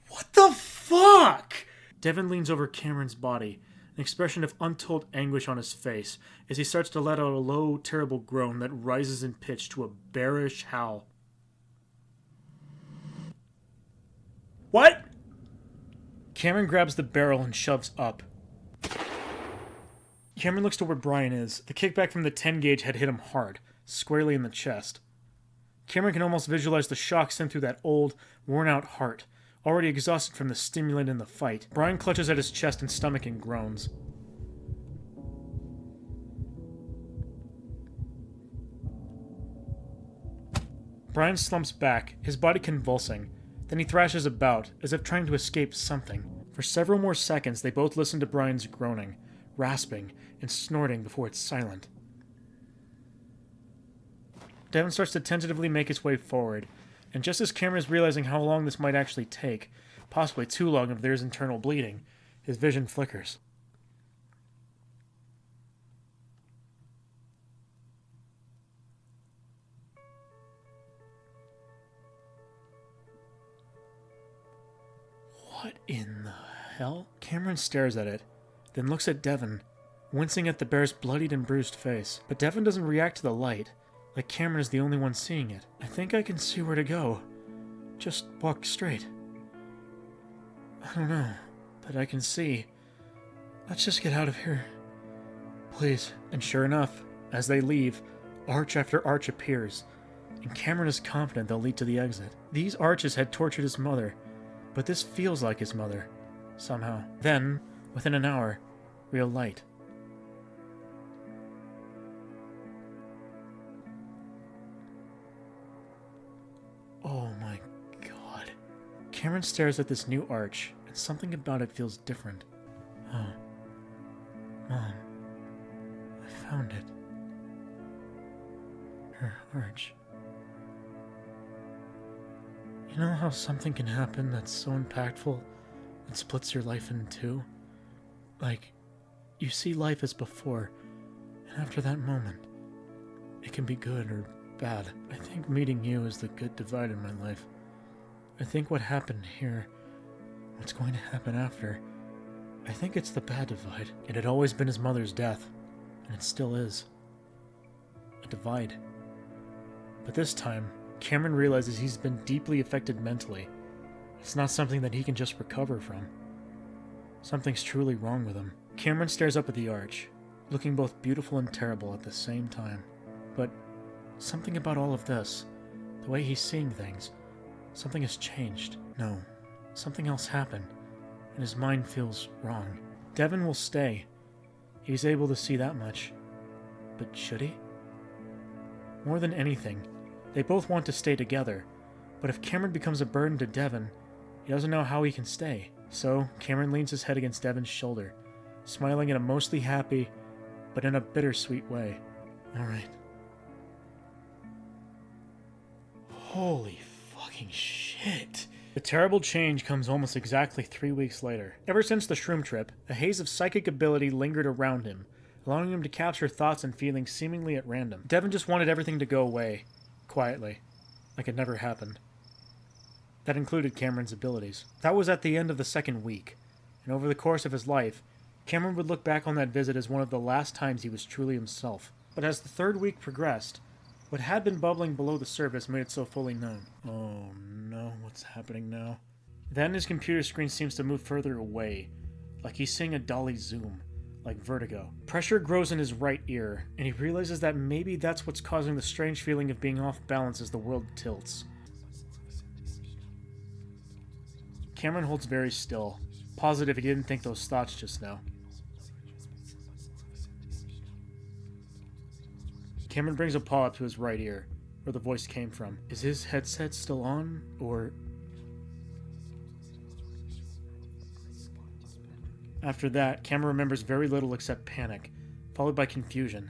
What the fuck? Devin leans over Cameron's body, an expression of untold anguish on his face, as he starts to let out a low, terrible groan that rises in pitch to a bearish howl. What? Cameron grabs the barrel and shoves up. Cameron looks to where Brian is. The kickback from the 10 gauge had hit him hard, squarely in the chest. Cameron can almost visualize the shock sent through that old, worn-out heart, already exhausted from the stimulant in the fight. Brian clutches at his chest and stomach and groans. Brian slumps back, his body convulsing. Then he thrashes about, as if trying to escape something. For several more seconds, they both listen to Brian's groaning, rasping, and snorting before it's silent. Devin starts to tentatively make his way forward, and just as Cameron is realizing how long this might actually take, possibly too long if there's internal bleeding, his vision flickers. What in the hell? Cameron stares at it, then looks at Devon, wincing at the bear's bloodied and bruised face. But Devon doesn't react to the light, like Cameron is the only one seeing it. I think I can see where to go. Just walk straight. I don't know, but I can see. Let's just get out of here. Please. And sure enough, as they leave, arch after arch appears, and Cameron is confident they'll lead to the exit. These arches had tortured his mother, but this feels like his mother, somehow. Then, within an hour, real light. Oh my god. Cameron stares at this new arch, and something about it feels different. Oh. Mom. I found it. Her arch. You know how something can happen that's so impactful it splits your life in two? Like, you see life as before, and after that moment, it can be good or bad. I think meeting you is the good divide in my life. I think what happened here, what's going to happen after, I think it's the bad divide. It had always been his mother's death, and it still is. A divide. But this time, Cameron realizes he's been deeply affected mentally. It's not something that he can just recover from. Something's truly wrong with him. Cameron stares up at the arch, looking both beautiful and terrible at the same time. But something about all of this, the way he's seeing things, something has changed. No, something else happened, and his mind feels wrong. Devon will stay. He's able to see that much. But should he? More than anything, they both want to stay together, but if Cameron becomes a burden to Devon, he doesn't know how he can stay. So, Cameron leans his head against Devon's shoulder, smiling in a mostly happy, but in a bittersweet way. Alright. Holy fucking shit. The terrible change comes almost exactly 3 weeks later. Ever since the shroom trip, a haze of psychic ability lingered around him, allowing him to capture thoughts and feelings seemingly at random. Devon just wanted everything to go away, quietly, like it never happened. That included Cameron's abilities. That was at the end of the second week, and over the course of his life, Cameron would look back on that visit as one of the last times he was truly himself. But as the third week progressed, what had been bubbling below the surface made it so fully known. Oh no, what's happening now? Then his computer screen seems to move further away, like he's seeing a dolly zoom, like vertigo. Pressure grows in his right ear, and he realizes that maybe that's what's causing the strange feeling of being off balance as the world tilts. Cameron holds very still, positive he didn't think those thoughts just now. Cameron brings a paw up to his right ear, where the voice came from. Is his headset still on, or... After that, Cameron remembers very little except panic, followed by confusion.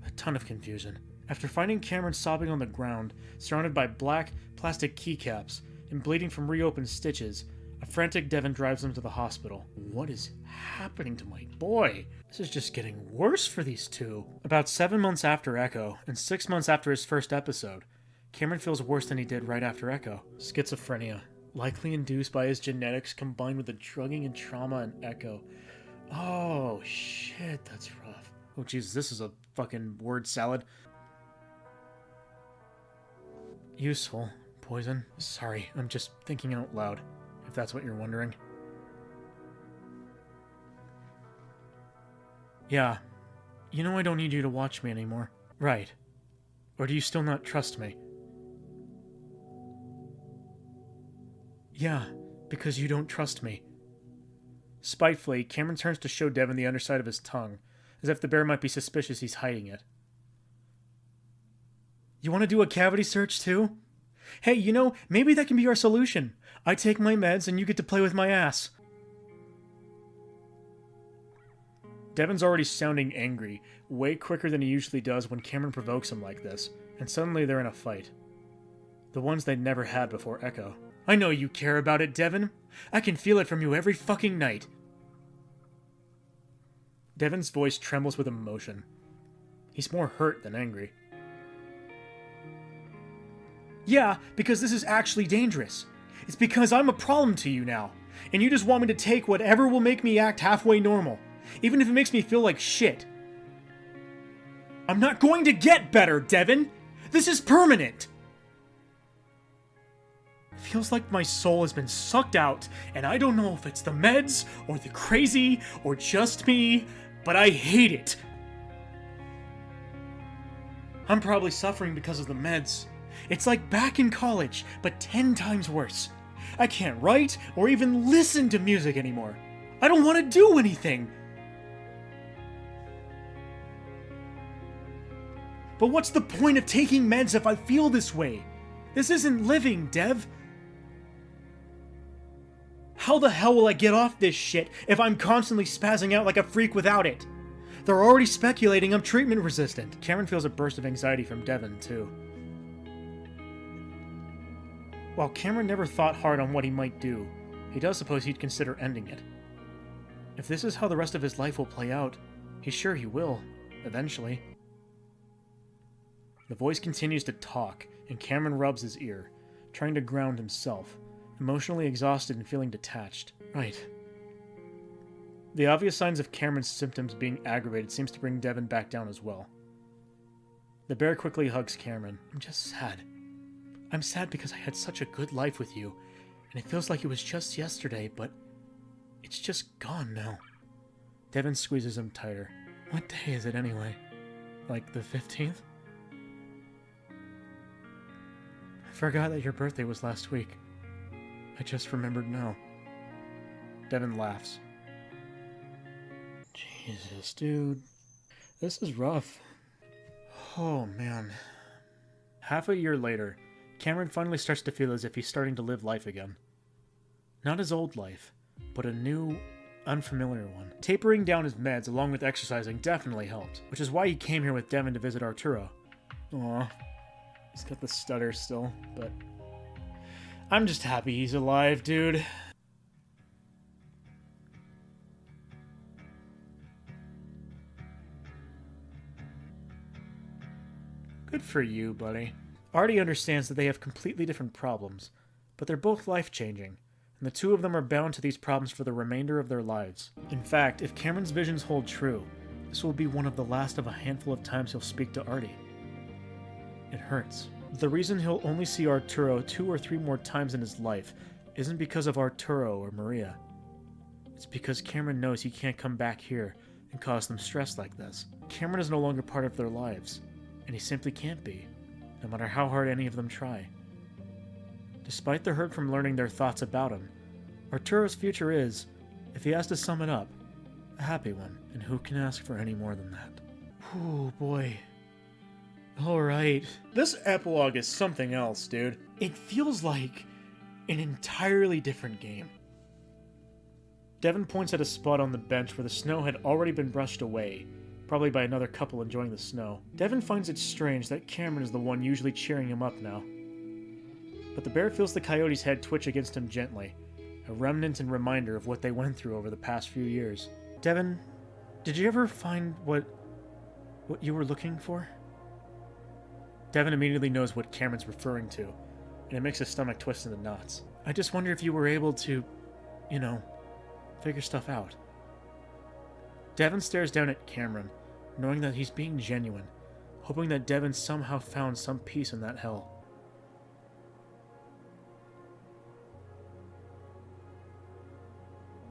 A ton of confusion. After finding Cameron sobbing on the ground, surrounded by black plastic keycaps, and bleeding from reopened stitches, a frantic Devon drives him to the hospital. What is happening to my boy? This is just getting worse for these two. About 7 months after Echo, and 6 months after his first episode, Cameron feels worse than he did right after Echo. Schizophrenia, likely induced by his genetics combined with the drugging and trauma in Echo. Oh, shit, that's rough. Oh, Jesus, this is a fucking word salad. Useful. Poison? Sorry, I'm just thinking out loud, if that's what you're wondering. Yeah. You know I don't need you to watch me anymore. Right. Or do you still not trust me? Yeah, because you don't trust me. Spitefully, Cameron turns to show Devon the underside of his tongue, as if the bear might be suspicious he's hiding it. You want to do a cavity search too? Hey, you know, maybe that can be our solution. I take my meds and you get to play with my ass. Devon's already sounding angry, way quicker than he usually does when Cameron provokes him like this, and suddenly they're in a fight. The ones they'd never had before Echo. I know you care about it, Devon. I can feel it from you every fucking night. Devon's voice trembles with emotion. He's more hurt than angry. Yeah, because this is actually dangerous. It's because I'm a problem to you now. And you just want me to take whatever will make me act halfway normal, even if it makes me feel like shit. I'm not going to get better, Devin! This is permanent! It feels like my soul has been sucked out, and I don't know if it's the meds, or the crazy, or just me, but I hate it. I'm probably suffering because of the meds. It's like back in college, but 10 times worse. I can't write or even listen to music anymore. I don't want to do anything. But what's the point of taking meds if I feel this way? This isn't living, Dev. How the hell will I get off this shit if I'm constantly spazzing out like a freak without it? They're already speculating I'm treatment resistant. Cameron feels a burst of anxiety from Devin, too. While Cameron never thought hard on what he might do, he does suppose he'd consider ending it. If this is how the rest of his life will play out, he's sure he will, eventually. The voice continues to talk, and Cameron rubs his ear, trying to ground himself, emotionally exhausted and feeling detached. Right. The obvious signs of Cameron's symptoms being aggravated seems to bring Devin back down as well. The bear quickly hugs Cameron. I'm just sad. I'm sad because I had such a good life with you, and it feels like it was just yesterday, but it's just gone now. Devin squeezes him tighter. What day is it anyway? Like the 15th? I forgot that your birthday was last week. I just remembered now. Devin laughs. Jesus, dude. This is rough. Oh, man. Half a year later, Cameron finally starts to feel as if he's starting to live life again. Not his old life, but a new, unfamiliar one. Tapering down his meds along with exercising definitely helped, which is why he came here with Devin to visit Arturo. Aw, he's got the stutter still, but I'm just happy he's alive, dude. Good for you, buddy. Artie understands that they have completely different problems, but they're both life-changing, and the two of them are bound to these problems for the remainder of their lives. In fact, if Cameron's visions hold true, this will be one of the last of a handful of times he'll speak to Artie. It hurts. The reason he'll only see Arturo 2 or 3 more times in his life isn't because of Arturo or Maria. It's because Cameron knows he can't come back here and cause them stress like this. Cameron is no longer part of their lives, and he simply can't be, no matter how hard any of them try. Despite the hurt from learning their thoughts about him, Arturo's future is, if he has to sum it up, a happy one, and who can ask for any more than that? Oh boy. Alright. This epilogue is something else, dude. It feels like an entirely different game. Devin points at a spot on the bench where the snow had already been brushed away, probably by another couple enjoying the snow. Devin finds it strange that Cameron is the one usually cheering him up now. But the bear feels the coyote's head twitch against him gently, a remnant and reminder of what they went through over the past few years. Devin, did you ever find what you were looking for? Devin immediately knows what Cameron's referring to, and it makes his stomach twist into knots. I just wonder if you were able to, figure stuff out. Devin stares down at Cameron, knowing that he's being genuine, hoping that Devin somehow found some peace in that hell.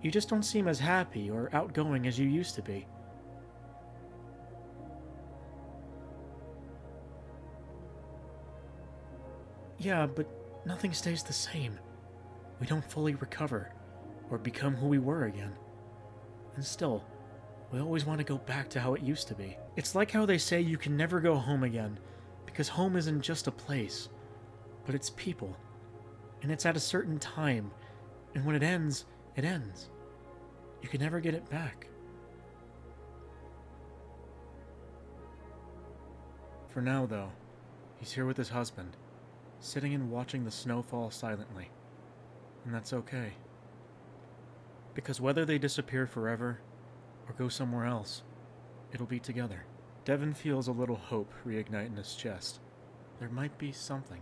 You just don't seem as happy or outgoing as you used to be. Yeah, but nothing stays the same. We don't fully recover, or become who we were again. And still, we always want to go back to how it used to be. It's like how they say you can never go home again, because home isn't just a place, but it's people. And it's at a certain time, and when it ends, it ends. You can never get it back. For now, though, he's here with his husband, sitting and watching the snow fall silently. And that's okay. Because whether they disappear forever, or go somewhere else, it'll be together. Devin feels a little hope reignite in his chest. There might be something.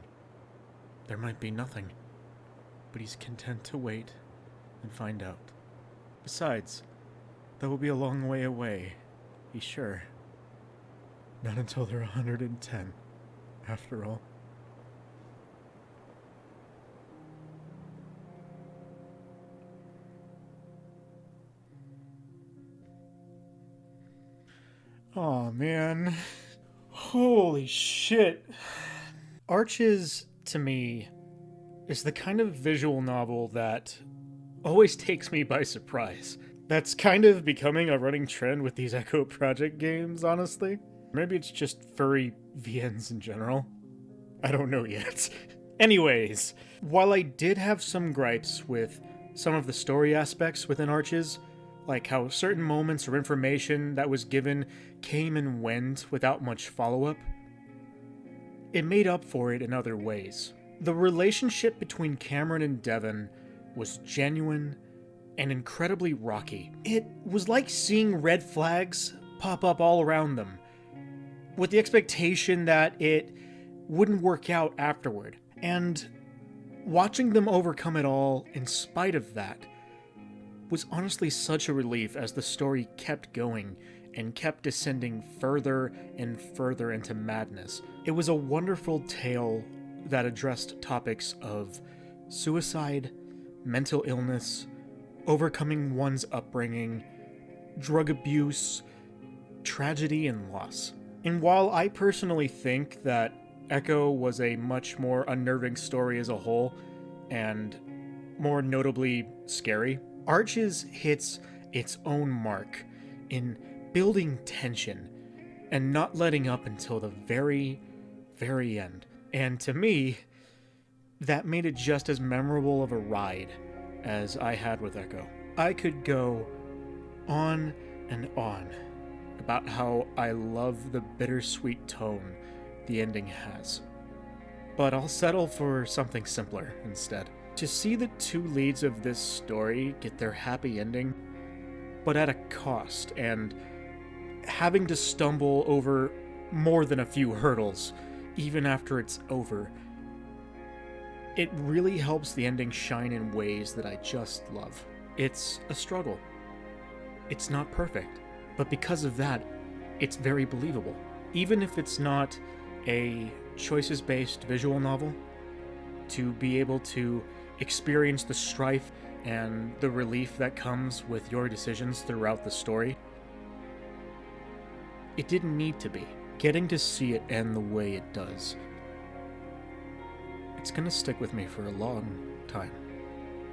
There might be nothing. But he's content to wait and find out. Besides, that will be a long way away, be sure. Not until they're 110, after all. Aw, man. Holy shit. Arches, to me, is the kind of visual novel that always takes me by surprise. That's kind of becoming a running trend with these Echo Project games, honestly. Maybe it's just furry VNs in general. I don't know yet. Anyways, while I did have some gripes with some of the story aspects within Arches, like how certain moments or information that was given came and went without much follow-up, it made up for it in other ways. The relationship between Cameron and Devon was genuine and incredibly rocky. It was like seeing red flags pop up all around them, with the expectation that it wouldn't work out afterward. And watching them overcome it all in spite of that was honestly such a relief as the story kept going and kept descending further and further into madness. It was a wonderful tale that addressed topics of suicide, mental illness, overcoming one's upbringing, drug abuse, tragedy, and loss. And while I personally think that Echo was a much more unnerving story as a whole, and more notably scary, Arches hits its own mark in building tension and not letting up until the very, very end. And to me, that made it just as memorable of a ride as I had with Echo. I could go on and on about how I love the bittersweet tone the ending has. But I'll settle for something simpler instead. To see the two leads of this story get their happy ending, but at a cost, and having to stumble over more than a few hurdles, even after it's over, it really helps the ending shine in ways that I just love. It's a struggle. It's not perfect, but because of that, it's very believable. Even if it's not a choices-based visual novel, to be able to experience the strife and the relief that comes with your decisions throughout the story, it didn't need to be. Getting to see it end the way it does, it's gonna stick with me for a long time,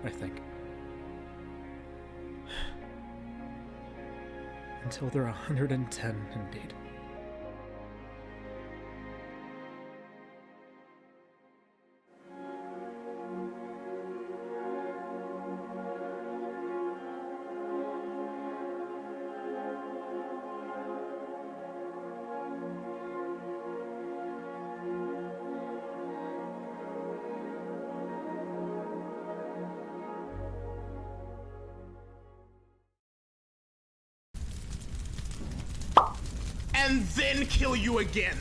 I think. Until they're 110 indeed. And then kill you again.